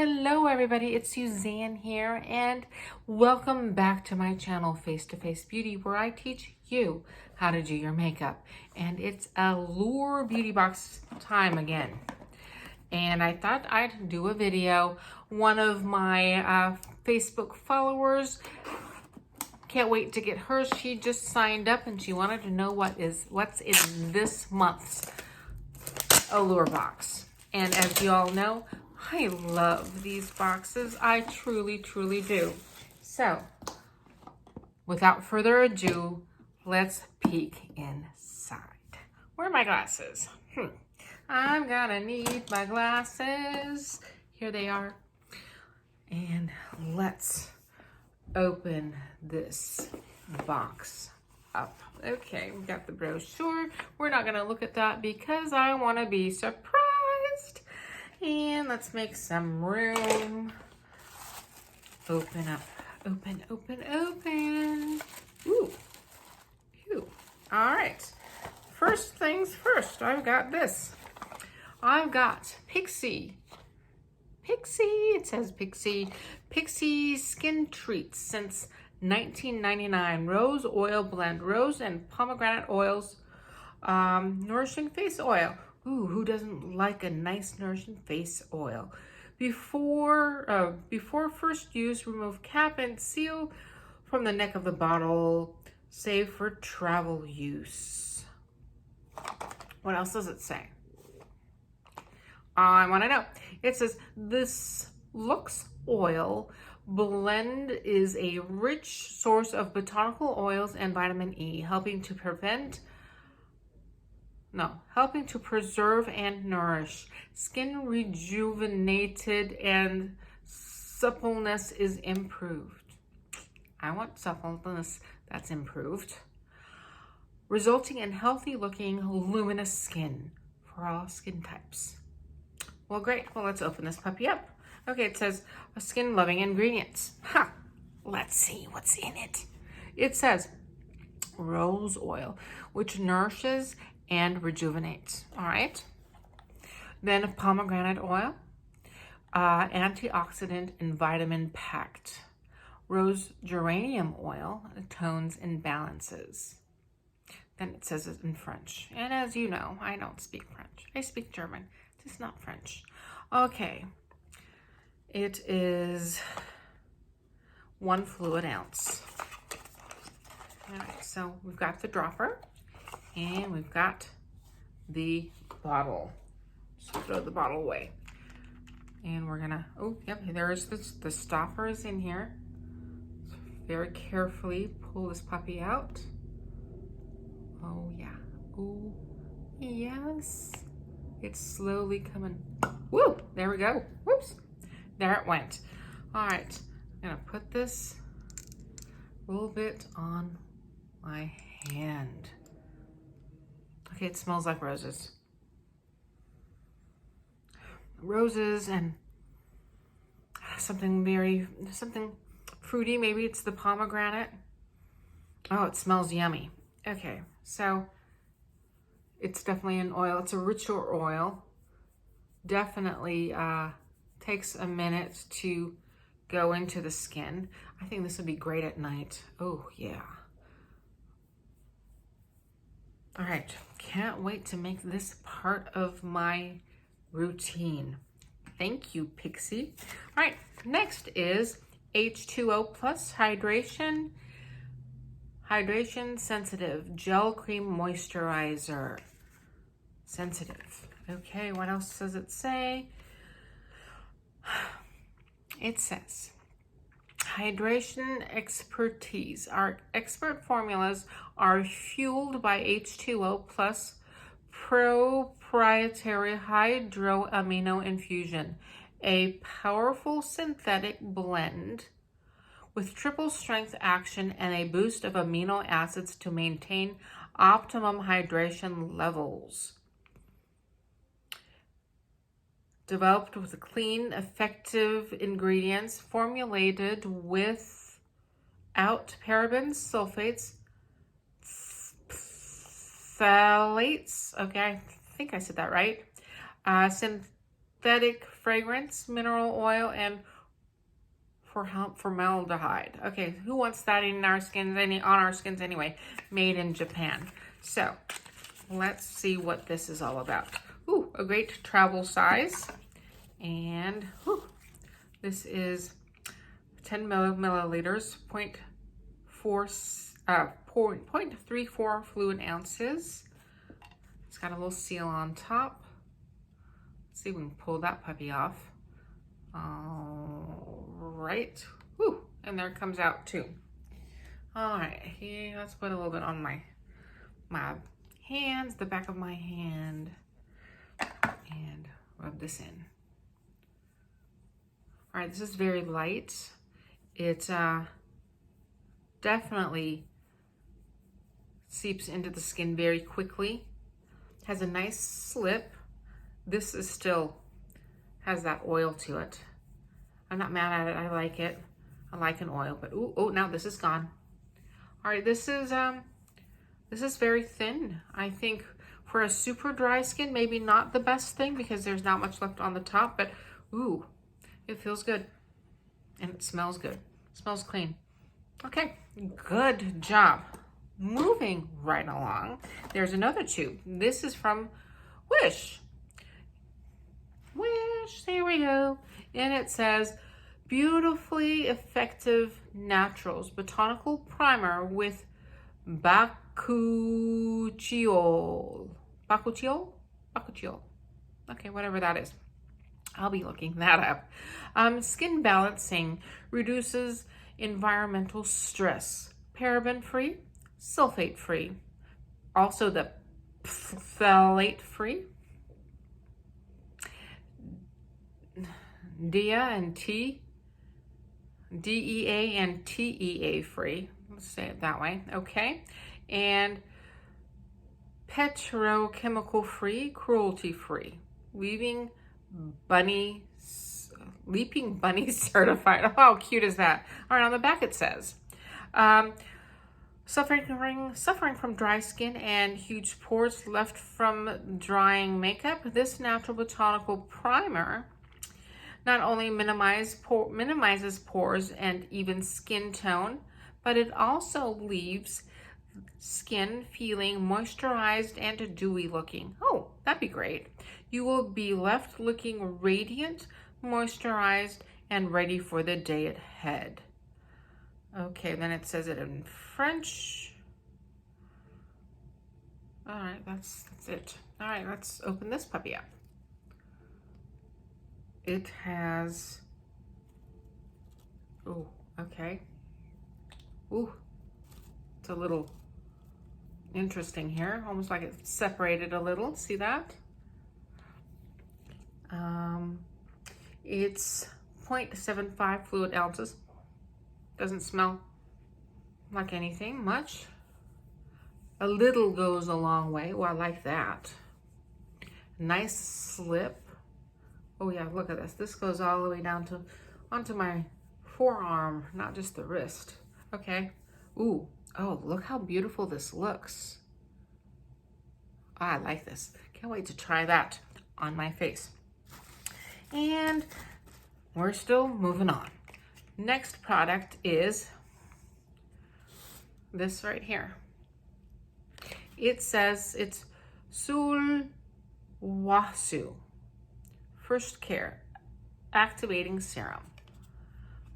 Hello everybody, it's Suzanne here and welcome back to my channel Face to Face Beauty, where I teach you how to do your makeup. And it's Allure Beauty Box time again. And I thought I'd do a video. One of my Facebook followers, can't wait to get hers. She just signed up and she wanted to know what's in this month's Allure box. And as you all know, I love these boxes. I truly, truly do. So, without further ado, let's peek inside. Where are my glasses? I'm gonna need my glasses. Here they are. And let's open this box up. Okay, we got the brochure. We're not gonna look at that because I wanna be surprised. And let's make some room. Open up, open, open, open. Ooh, phew. All right, first things first, I've got this. I've got Pixi, it says Pixi Skin Treats since 1999. Rose oil blend, rose and pomegranate oils, nourishing face oil. Ooh, who doesn't like a nice nourishing face oil? Before first use, remove cap and seal from the neck of the bottle. Save for travel use. What else does it say? I want to know. It says this Lux oil blend is a rich source of botanical oils and vitamin E, helping to preserve and nourish. Skin rejuvenated and suppleness is improved. I want suppleness that's improved. Resulting in healthy looking, luminous skin for all skin types. Well, great. Well, let's open this puppy up. Okay, it says skin loving ingredients. Let's see what's in it. It says rose oil, which nourishes and rejuvenates. All right. Then pomegranate oil, antioxidant and vitamin packed. Rose geranium oil, tones and balances. Then it says it in French. And as you know, I don't speak French. I speak German, just not French. Okay. It is 1 fluid ounce. All right, so we've got the dropper. And we've got the bottle. Just throw the bottle away. And we're gonna, oh, yep, there's the stopper is in here. So very carefully pull this puppy out. Oh, yeah. Oh, yes. It's slowly coming. Woo, there we go. Whoops, there it went. All right, I'm gonna put this a little bit on my hand. Okay, it smells like roses. Roses and something fruity. Maybe it's the pomegranate. Oh, it smells yummy. Okay, so it's definitely an oil. It's a richer oil. Definitely takes a minute to go into the skin. I think this would be great at night. Oh, yeah. All right, can't wait to make this part of my routine. Thank you, Pixi. All right, next is H2O Plus Hydration Sensitive Gel Cream Moisturizer. Sensitive. Okay, what else does it say? It says, hydration expertise. Our expert formulas are fueled by H2O plus proprietary hydroamino infusion, a powerful synthetic blend with triple strength action and a boost of amino acids to maintain optimum hydration levels. Developed with clean, effective ingredients, formulated without parabens, sulfates, phthalates, okay, I think I said that right, synthetic fragrance, mineral oil, and formaldehyde. Okay, who wants that in our skins, on our skins anyway? Made in Japan. So let's see what this is all about. Ooh, a great travel size. And this is 10 milliliters, 0.34 fluid ounces. It's got a little seal on top. Let's see if we can pull that puppy off. All right. Woo. And there it comes out too. All right. Here, let's put a little bit on my hands, the back of my hand, and rub this in. All right. This is very light. It definitely seeps into the skin very quickly. Has a nice slip. This is still has that oil to it. I'm not mad at it. I like it. I like an oil, but oh, now this is gone. All right, this is very thin. I think for a super dry skin, maybe not the best thing because there's not much left on the top, but ooh, it feels good and it smells good. It smells clean. Okay, good job. Moving right along, there's another tube. This is from Whish. Whish, there we go. And it says, beautifully effective naturals, botanical primer with bakuchiol. Bakuchiol. Okay, whatever that is. I'll be looking that up. Skin balancing, reduces environmental stress, paraben-free, sulfate-free, also the phthalate-free, DEA and TEA free. Let's say it that way, okay? And petrochemical free, cruelty free, leaping bunny certified. Oh, how cute is that? All right, on the back it says, suffering from dry skin and huge pores left from drying makeup, this natural botanical primer not only minimizes pores and even skin tone, but it also leaves skin feeling moisturized and dewy looking. Oh, that'd be great. You will be left looking radiant, moisturized, and ready for the day ahead. Okay, then it says it in French. All right, that's it. All right, let's open this puppy up. It has, oh, okay. Ooh, it's a little interesting here, almost like it's separated a little. See that? It's 0.75 fluid ounces. Doesn't smell like anything much. A little goes a long way. Well, I like that. Nice slip. Oh yeah, look at this. This goes all the way down to onto my forearm, not just the wrist. Okay. Ooh. Oh, look how beautiful this looks. I like this. Can't wait to try that on my face. And we're still moving on. Next product is this right here. It says it's sulwhasoo First Care Activating Serum.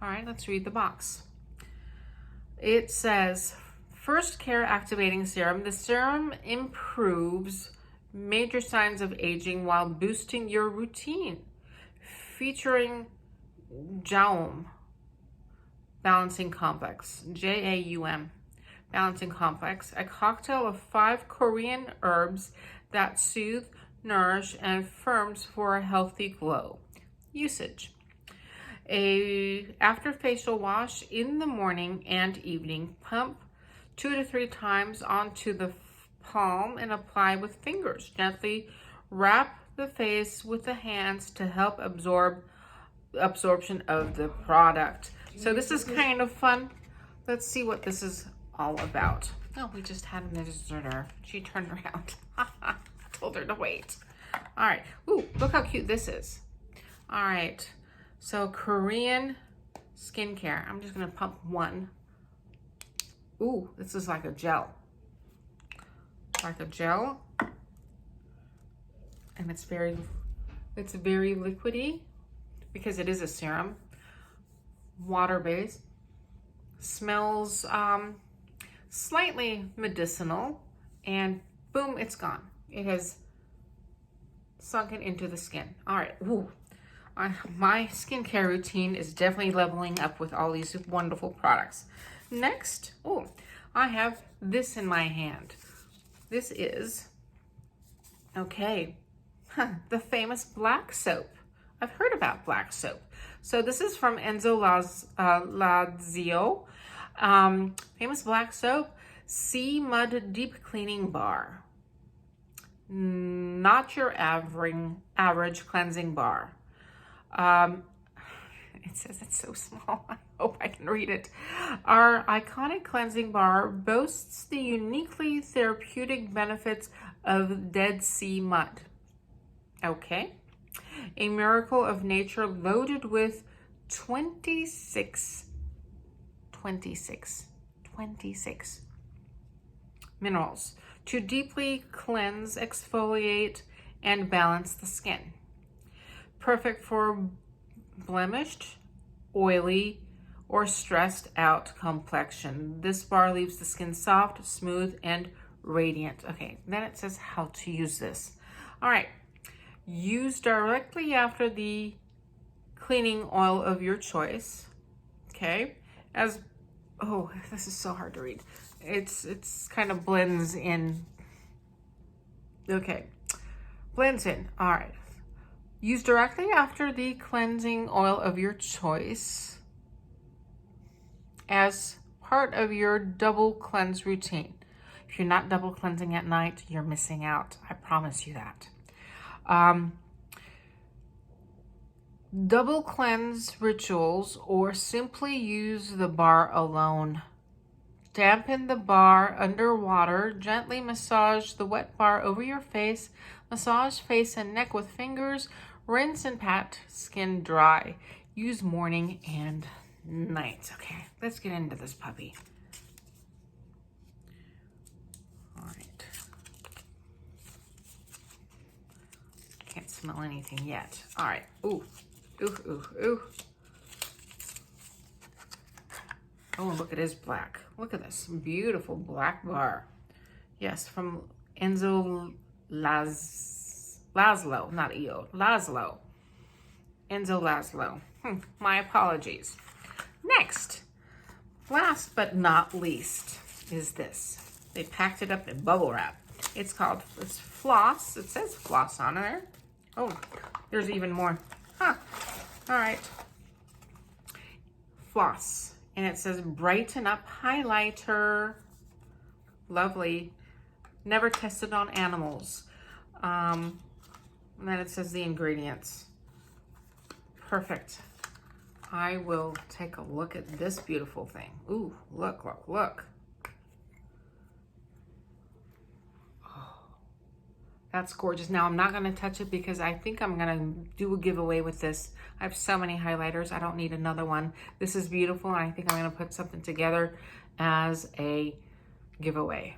All right, let's read the box. It says, First Care Activating Serum. The serum improves major signs of aging while boosting your routine. Featuring Jaum Balancing Complex, Jaum Balancing Complex, a cocktail of 5 Korean herbs that soothe, nourish, and firms for a healthy glow. Usage. After facial wash in the morning and evening, pump 2 to 3 times onto the palm and apply with fingers. Gently wrap the face with the hands to help absorption of the product. So this is kind of fun. Let's see what this is all about. Oh, we just had a visitor. She turned around. I told her to wait. All right. Ooh, look how cute this is. All right, so Korean skincare. I'm just gonna pump one. Ooh, this is like a gel. Like a gel. And it's very liquidy because it is a serum. Water-based. Smells slightly medicinal, and boom, it's gone. It has sunken into the skin. All right, ooh. My skincare routine is definitely leveling up with all these wonderful products. Next, oh, I have this in my hand. This is, okay, the famous black soap. I've heard about black soap. So this is from Enzo Lazio. Famous black soap, Sea Mud Deep Cleaning Bar. Not your average cleansing bar. It says it's so small. I hope I can read it. Our iconic cleansing bar boasts the uniquely therapeutic benefits of Dead Sea mud. Okay. A miracle of nature loaded with 26 minerals to deeply cleanse, exfoliate, and balance the skin. Perfect for blemished, oily, or stressed out complexion. This bar leaves the skin soft, smooth, and radiant. Okay, then it says how to use this. All right, use directly after the cleaning oil of your choice. Okay, oh, this is so hard to read. It's kind of blends in. Okay, blends in. All right. Use directly after the cleansing oil of your choice as part of your double cleanse routine. If you're not double cleansing at night, you're missing out. I promise you that. Double cleanse rituals, or simply use the bar alone. Dampen the bar under water. Gently massage the wet bar over your face. Massage face and neck with fingers. Rinse and pat skin dry. Use morning and night. Okay, let's get into this puppy. All right. Can't smell anything yet. All right. Ooh, ooh, ooh, ooh. Oh, look, it is black. Look at this beautiful black bar. Yes, from Enzo Laszlo, not EO, Laszlo. Enzo Laszlo. My apologies. Next, last but not least, is this. They packed it up in bubble wrap. It's floss. It says floss on there. Oh, there's even more. Huh. All right. Floss. And it says brighten up highlighter. Lovely. Never tested on animals. And then it says the ingredients. Perfect. I will take a look at this beautiful thing. Ooh, look, look, look. Oh, that's gorgeous. Now, I'm not going to touch it because I think I'm going to do a giveaway with this. I have so many highlighters. I don't need another one. This is beautiful, and I think I'm going to put something together as a giveaway.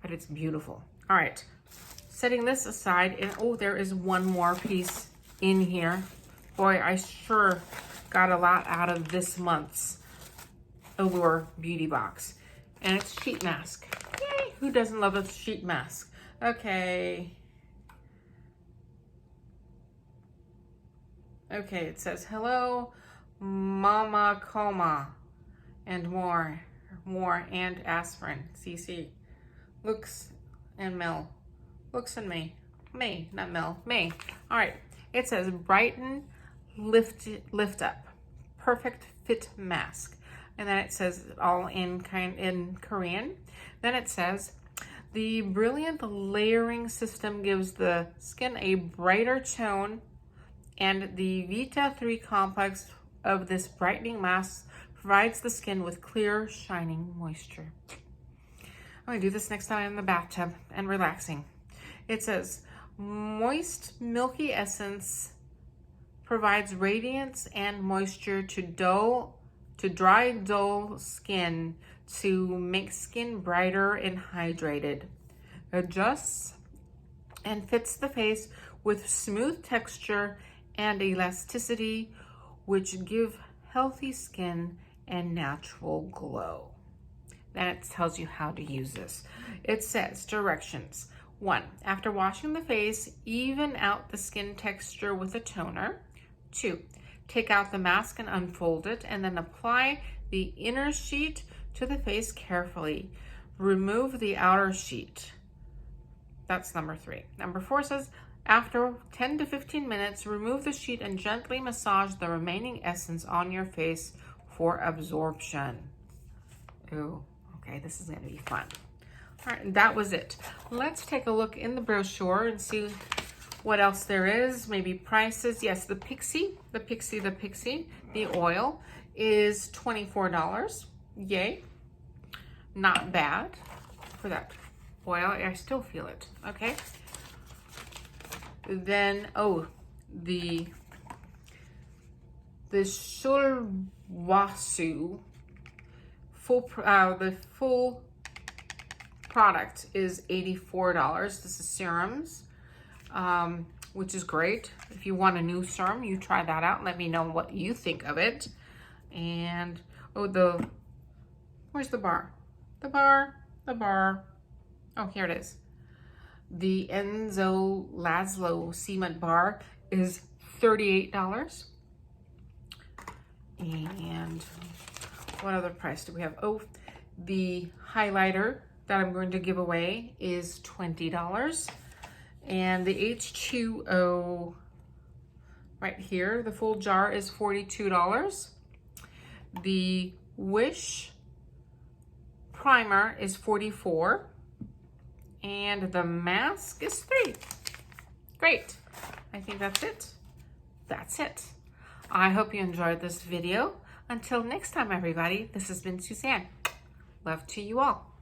But it's beautiful. All right. Setting this aside, and oh, there is one more piece in here. Boy, I sure got a lot out of this month's Allure Beauty Box. And it's sheet mask. Yay! Who doesn't love a sheet mask? Okay. Okay, it says, hello, Mama Coma, and more, and aspirin, CC. Looks and Mel. Looks and May, not Mel, May. All right, it says brighten, lift up, perfect fit mask. And then it says all in Korean. Then it says, the brilliant layering system gives the skin a brighter tone, and the Vita 3 complex of this brightening mask provides the skin with clear, shining moisture. I'm gonna do this next time I'm in the bathtub and relaxing. It says, moist, milky essence provides radiance and moisture to dry, dull skin to make skin brighter and hydrated. Adjusts and fits the face with smooth texture and elasticity, which give healthy skin and natural glow. Then it tells you how to use this. It says directions. 1, after washing the face, even out the skin texture with a toner. 2, take out the mask and unfold it, and then apply the inner sheet to the face carefully. Remove the outer sheet. That's number 3. Number 4 says, after 10 to 15 minutes, remove the sheet and gently massage the remaining essence on your face for absorption. Ooh, okay, this is gonna be fun. All right, that was it. Let's take a look in the brochure and see what else there is. Maybe prices. Yes, the Pixi, the oil is $24. Yay. Not bad for that oil. I still feel it. Okay. Then, oh, the sulwhasoo the full product is $84. This is serums, which is great. If you want a new serum, you try that out and let me know what you think of it. And oh, where's the bar? The bar. Oh, here it is. The Enzo Laszlo Cement Bar is $38. And what other price do we have? Oh, the highlighter that I'm going to give away is $20. And the H2O right here, the full jar is $42. The Whish primer is $44. And the mask is $3. Great. I think that's it. That's it. I hope you enjoyed this video. Until next time, everybody, this has been Suzanne. Love to you all.